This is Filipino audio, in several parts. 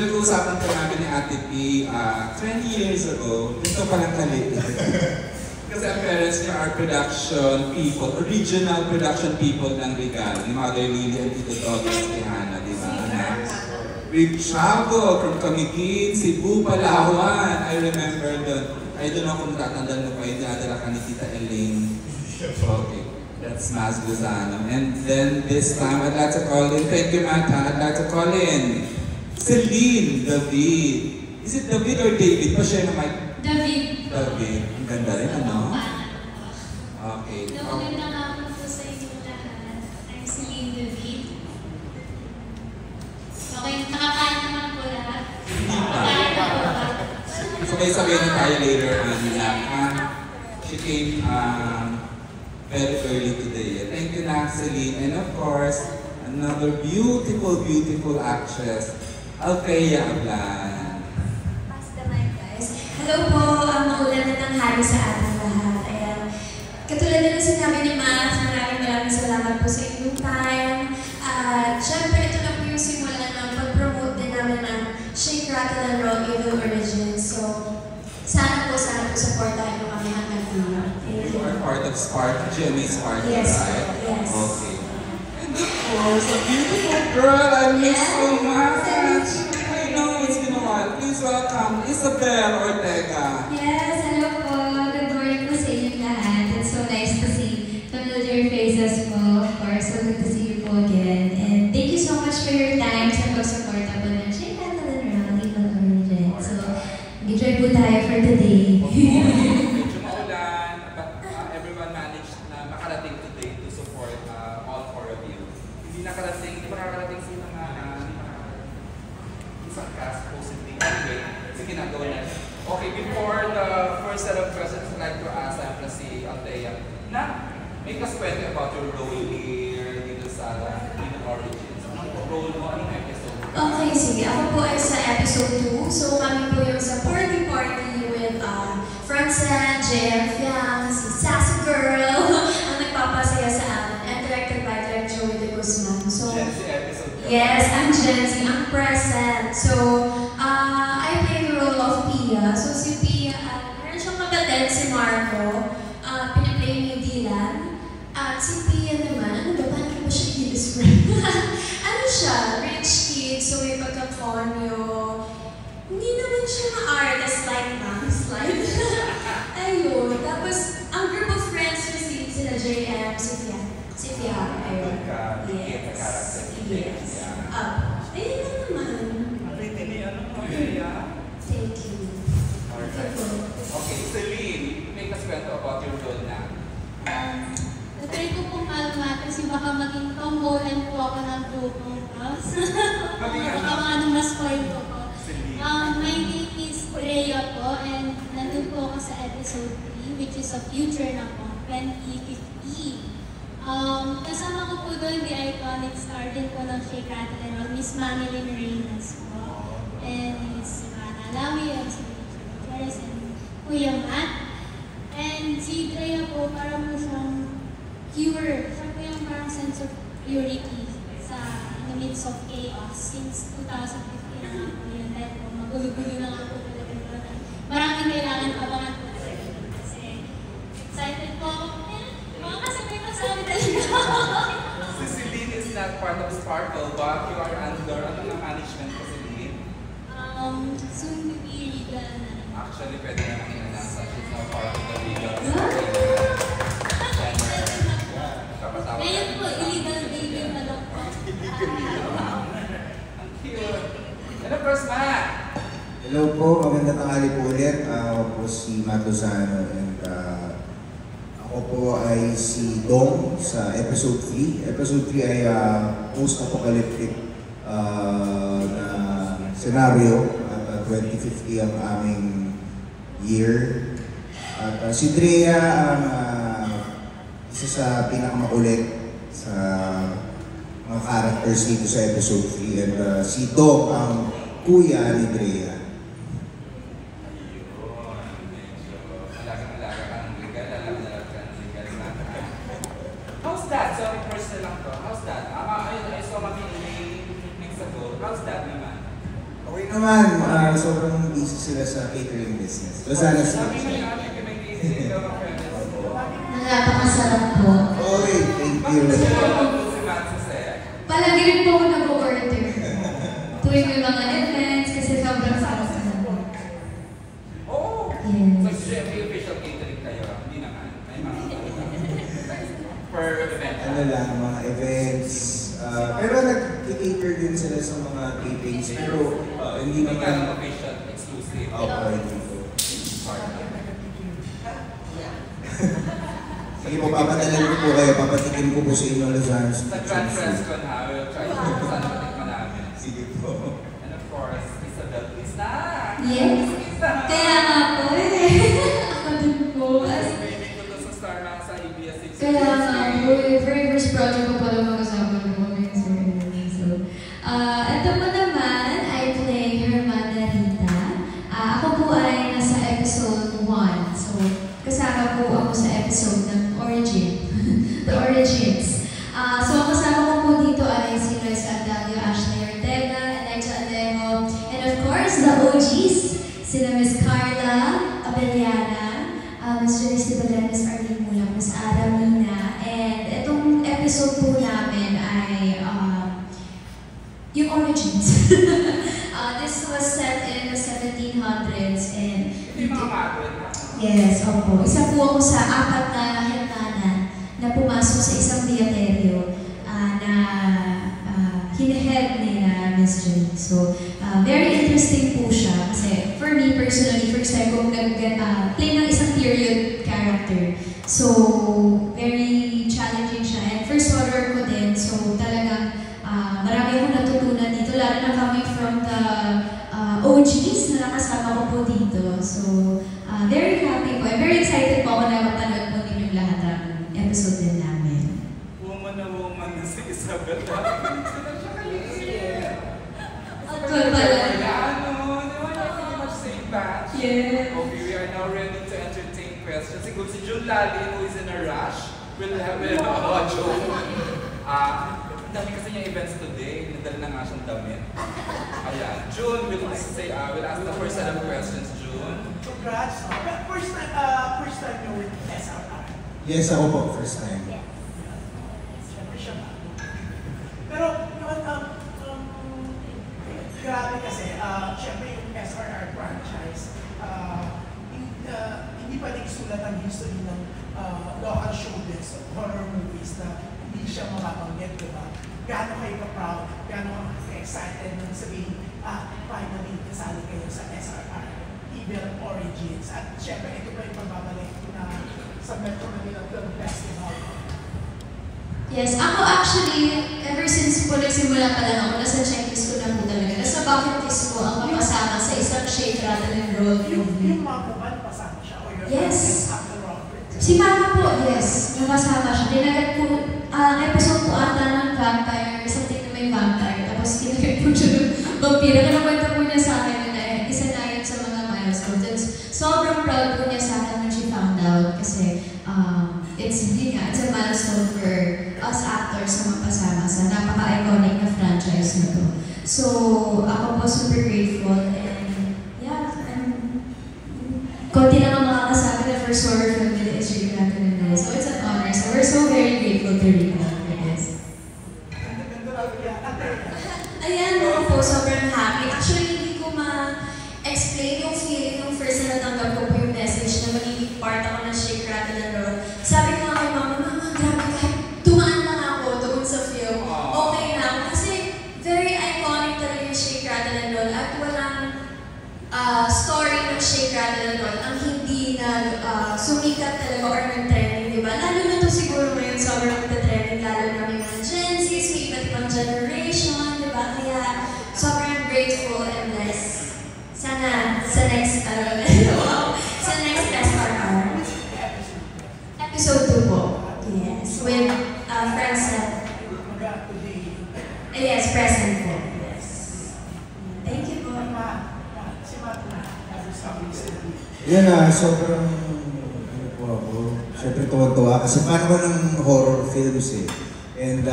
pinag-uusapan ko namin ni Ate P, 20 years ago, gusto palang kalit. Kasi ang parents niya are production people, original production people ng Regal, ni Mother Lily and Tito Douglas Quijana, di ba? We travel from Camiguin, Cebu, Palawan. I remember doon. I don't know kung tatandaan mo pa yung dinadala ka ni Tita Elaine. Okay, that's Mas Lozano. And then this time, I'd like to call in, thank you Mata, I'd like to call in Celine David. Is it David or David? Pa-share na mic. David. David. Ang ganda rin, ano? Okay. Maganda nga po sa inyo lahat. I'm Celine David. Okay, nakakain naman po lahat. Nakakain na po lahat. Sabay-sabay na tayo later on lang. She came very early today. Thank you na, Celine. And of course, another beautiful, beautiful actress, Althea Ablan. Pass the mic, guys. Hello po, maulan na ng hari sa ating lahat. Ayan. Katulad na sinabi ni Max, maraming salamat po sa inyong time. At syempre, ito na po yung simula ng pag-promote din namin ng Shake, Rattle, and Roll Evil Origins. So, sana po supportahan nyo kami hanggang dulo. You are part of Spark, GMA Spark, yes, right? Yes. Okay. And of course, a beautiful girl I miss so much. I know it's been a while. Please welcome Isabel Ortega. Yes, hello po. Good morning po sa inyong lahat. It's so nice to see familiar faces po. Of course, so good to see you po again. And thank you so much for your time sa pag-suporta po ng Shake, Rattle, and Roll Evil Origins. So, enjoy po tayo for today. Medyo maulan, but everyone managed na makarating today to support all four of you. Hindi makakarating si mga isang cast possibly. Anyway, sige na, go na. Okay, before the first set of questions, I'd like to ask si Althea na make us kwento about your role here dito sa Evil Origins. Anong role mo? Anong episode? Okay, sige. Ako po ay sa episode 2. So, kami po yung sa party with Francine, JM Fiang, si Sassy Girl, ang nagpapasaya sa amin, and directed by Direct Joey De Guzman. So, Gen Z episode. yes, I'm Gen Z. I'm present. So, I play the role of Pia. So, si Pia, meron siyang kapatid, si Marco. Pinaplay ni Dylan. At si Pia naman, ano ba? Paano ba siya i-describe? Ano siya? Rich kid, so may pagka-conyo. Hindi naman siya ma-artist like Max, like. Ayun. Tapos, ang group of friends niya sila JM, si Fiang. Ayun. Yes. Yes. Ayun na naman. Thank you. Alright. Okay, Celine, make us kwento about your role na. Natry ko pong malumata kasi baka maging tombolan po ako ng grupong boss. Baka ano mas kwento ko. My name is Rhea po and nandun po ako sa episode 3 which is a future na po, 2050. Kasama ko po doon the iconic star din po ng Shake, Rattle, and Roll, Miss Manilyn Reyes po. And Miss Ivana Alawi, and si Jerez, and Kuya Matt. And si Drea po, parang mo siyang pure. Siya po yung parang sense of purity in the midst of chaos since 2015 na nga po yun. Dahil po, magulo-gulo na nga po talaga ito. Maraming kailangan abangan po talaga. Kasi excited po ako. Mga kasi may masabi talaga. Si Celine is not part of Sparkle, but you are under ang management ko, Celine? Soon to be Regal na. Actually, pwede na namin announce that she's now part of the Regal. Ngayon po, illegal dating na lang po. Ang cute. And of course, Matt! Hello po, magandang tanghali po ulit. Ako po si Matt Lozano and ako po ay si Dong sa episode 3. Episode 3 ay post-apocalyptic na senaryo at 2050 ang aming year. At si Drea ang isa sa pinakamakulit sa mga characters dito sa episode 3 and si Dong ang kuya ni Drea. How's that? Sorry, personal lang to. How's that? I saw Mami weeks ago. How's that naman? Okay naman, sobrang busy sila sa catering business. Lozano Steaks. Napakasarap po. Okay, thank you. Palagi rin po ako nag-order. Tuwing may mga events, kasi sobrang sarap na. Oh! Yes. So, syempre official catering kayo. Hindi naman. May mga per event. Ano lang, mga events. Pero nag-cater din sila sa mga tapings. Pero hindi Hindi naman. ka official, exclusive. Hindi po. Sige po, papadalan ko po kayo. Papatikin ko po sa inyo, Lozano Sa Steaks. Grand Press Con ha, we'll try to sana matikman namin. Sige po. And of course, Isabel, please na! Yes. Please na! Kaya nga po eh. Ako din po. Baby ko to sa Star Max sa ABS-6. Kaya nga po eh. Very first project ko pala magkasama ng mga So, ito po naman, I play Hermana Rita. Ako po ay nasa episode 1. So, kasama po ako sa episode ng Origin. The Origins. So, ang kasama ko po dito ay si Reza Adalio, Ashley Ortega, Alexa Alejo, and of course, the OGs, sina Miss Carla Abeliana, Miss Janice Baganes, Arlene Mula, Miss Ara Mina, and itong episode po namin ay yung Origins. This was set in the 1700s and Hindi mga magod. yes, opo. Isa po ako sa 4 na hektanan na pumasok sa isang diateryo na hinahead ni Miss Joy. So, very interesting po siya kasi for me personally, first time kong play ng isang period character. So, very challenging siya. And first horror ko din, so talagang marami akong natutunan dito, lalo na coming from the OGs na nakasama ko po dito. So, very happy po. I'm very excited po ako na mapanood po ninyong lahat ng episode din namin. Woman na woman na si Isabel. Good pala. Ano, di ba na pretty much same batch? Yeah. Okay, we are now ready to entertain questions. Siguro si June Lali, who is in a rush, will have a June. Dami kasi niya events today, nadala na nga siyang damit. Ayan, June will say, will ask the first set of questions, June. Congrats. First time you're with SRR. Yes, ako po, first time. Siyempre siya ba? Pero, yun, grabe kasi, siyempre yung SRR franchise, hindi pwedeng isulat ang history ng local showbiz, horror movies na hindi siya mababanggit, diba? Gaano kayo ka-proud, gaano ka-excited nung sabihin, finally, kasali kayo sa SRR, Evil Origins. At syempre, ito pa yung pagbabalik na sa Metro Manila Film Festival. Yes, ako actually, ever since po nagsimula pa lang ako, nasa checklist ko lang po talaga. Nasa bucket list ko ang mapasama sa isang Shake, Rattle, and Roll movie. Yung mga kuban, pasama siya? O your Yes. after Robert? Si Mama po, yes, nakasama siya. Dinagat po, episode po ata ng vampire, something na may vampire. Tapos kinagat po siya ng vampira. Kinakwento po niya sa akin na isa na yun sa mga milestones. Sobrang proud po niya sa akin when she found out kasi it's a milestone for us actors na mapasama sa napaka-iconic na franchise na to. So, ako po super grateful and yeah, konti lang ang makakasama na first horror film with the history natin in Rose. So, it's an honor. So, we're so very grateful to Rico for this. Ayan, ako po, sobrang happy. Actually, hindi ko ma-explain yung feeling nung first na natanggap ko po yung message na magiging part ako ng Shake, Rattle, and Roll. Sabi ko nga kay Mama, grabe kahit dumaan lang ako doon sa film, okay na ako. Kasi very iconic talaga yung Shake, Rattle, and Roll. At walang story ng Shake, Rattle, and Roll ang hindi sumikat talaga or nag-trending, di ba? Lalo na to siguro ngayon, sobrang nag-trending, lalo na may mga Gen Z, may iba't ibang generation, di ba? Kaya sobrang grateful and blessed. Sana sa next, sa next SRR. Episode 2 po. Yes. With Francet. Yes, present po. Yes. Thank you po. Yan sobrang ano po ako. Siyempre tuwa-tuwa kasi paano ko ng horror films eh. And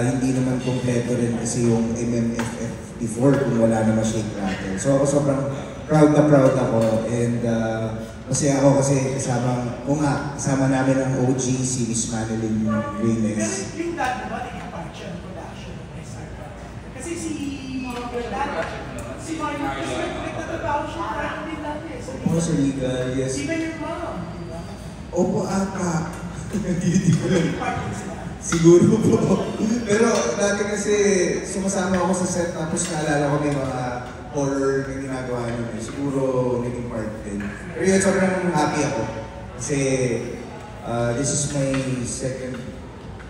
hindi naman kompleto rin kasi yung MMFF before kung wala naman Shake Rattle. So ako sobrang proud na proud ako, and masaya ako kasi kasama namin ang OG, si Miss Manilyn Reyes. Yung dad mo ba, naging part siya ng production ng SR? Kasi si Mario, nagtatrabaho siya parang din natin. Opo, sa legal, yes. Even your mom, di ba? Opo, ata. Hindi ko lang. Naging part din sila. Siguro po. Pero dati kasi sumasama ako sa set, tapos naalala ko may mga horror na ginagawa nun. Siguro naging part din. Pero yun, sobrang happy ako. Kasi this is my second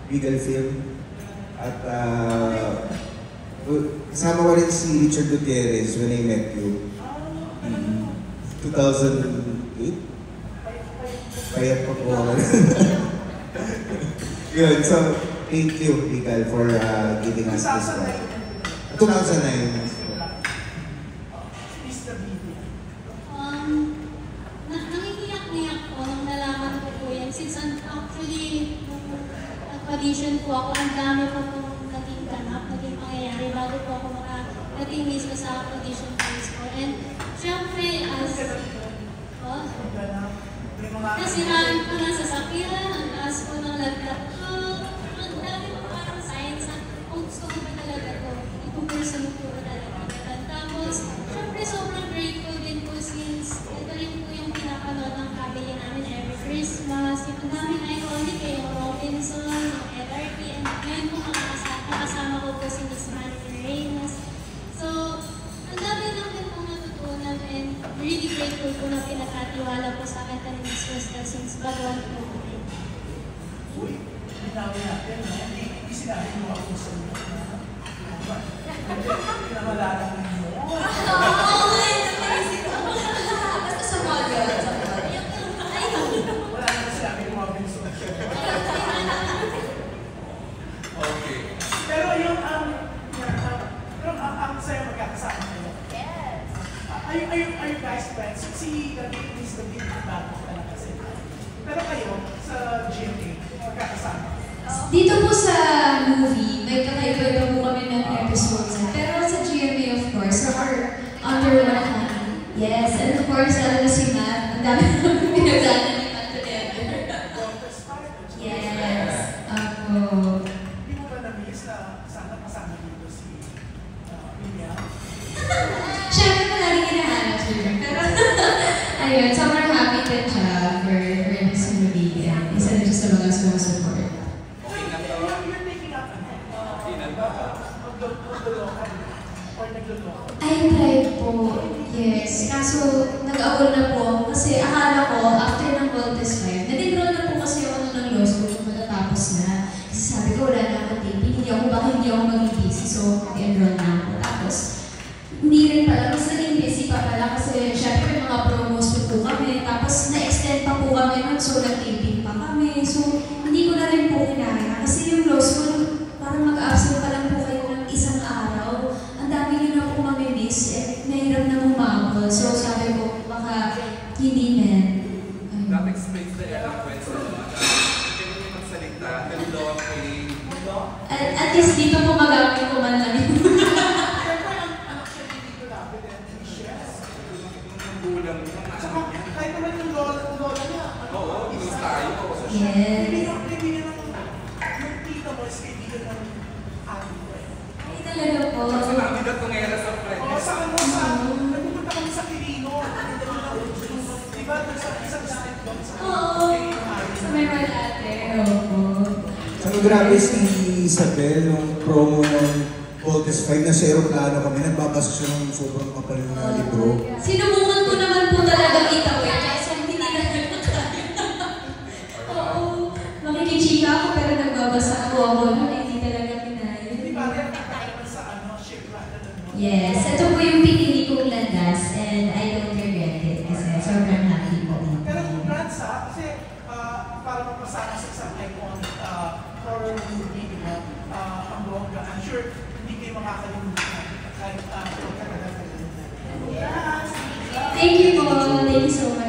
legal film. At kasama ko rin si Richard Gutierrez, When I Met You. 2008? Payat pa po ako. Yun, so thank you, Legal, for giving us this one. 2009. Nangihiyak-niyak po nung nalaman ko po yan. Since actually, nag-audition po ako, ang dami po pong naging ganap, naging pangyayari bago po ako makadating mismo sa audition phase ko. And syempre, nasiraan ko na sa sakyan, ang taas ko ng lagnat ko. Ang dami ko parang signs na kung gusto ko ba talaga to, ipupursue ko ba talaga. Tapos, syempre sobrang grateful din po since ito rin po yung pinapanood ng family namin every Christmas. Yung daming iconic eh, yung Robinson, yung LRT, and ngayon po makasama ko po si Miss Manilyn Reyes. So, ang dami lang din po natutunan, and really grateful po na pinagkatiwala po sa akin ni Miss Crystal since baguhan po po. Uy, binawin natin, hindi sinabi mo ako sa iyo. Pinamalala mo mo. Basta sa model. Wala naman sinabi mo ako sa iyo. Okay. Pero yung ang sa'yo magkakasama kayo. Yes. Are you guys friends? Si David is the big bago talaga sila. Pero kayo, sa GMA, magkakasama. Dito po sa movie, may kakaiba-iba po kami ng episodes. Pero sa GMA, of course, we're under one hand. Yes, and of course, lalo na si Matt, ang dami namin pinagdaanan ni Matt together. Yes. Ako. Hindi mo ba na-miss na sana kasama dito si William? Siyempre, palagi kinahanap siya. Pero, ayun, sobrang happy din siya for this movie. And isa na siya sa mga sumusupport. You're taking up magluloko or nagluloko? I tried po, yes. Kaso, nag-awol na po ako kasi akala ko, after ng Voltes 5, nag-enroll na po kasi ako ng law school kung matatapos na. Kasi sabi ko, wala na akong taping, hindi ako mag-busy, so mag-enroll na ako. Tapos, hindi rin pala, mas naging busy pa pala kasi syempre may mga promos po kami, tapos na-extend pa po kami nun, so nag-taping pa kami. So, hindi ko na rin po kinaya kasi yung law school, parang mag-absent pa lang po kayo ng isang araw. Ang dami nyo na po mamimiss, mahirap na umabot. So, sabi ko, baka hindi men. That explains the eloquence of hindi mo magsalita, hello, At least dito po magamit ko man lang yun. Siyempre, ang actually dito namin at Michelle. gulang Tsaka, kahit naman yung lola niya. Oo, gusto tayo. Yes. Kaibigan ng tita mo is kaibigan ng ate ko eh. Ay, talaga po. Sa namin na tungera sa friend. Oo, sa nagpupunta kami sa Quirino. Diba, doon sa isang street doon sa Oo. Sa may malate. Oo. Saka grabe si Isabel, nung promo ng Voltes 5 na sa aeroplano kami, nagbabasa siya ng sobrang kapal na libro. Sinubukan ko naman po talaga itawin. Kasi hindi na Oo. Makikichika ako pero nagbabasa ako na hindi talaga kinaya. Di ba, rin nakakailan sa ship rather than no? Yes. Ito po yung pinili kong landas and I don't regret it kasi sobrang happy po. Pero congrats ha, kasi para mapasama sa isang iconic horror movie, di ba? Ang bongga. I'm sure hindi kayo makakalimutan kahit magkakalaga. Thank you po. Thank you so much.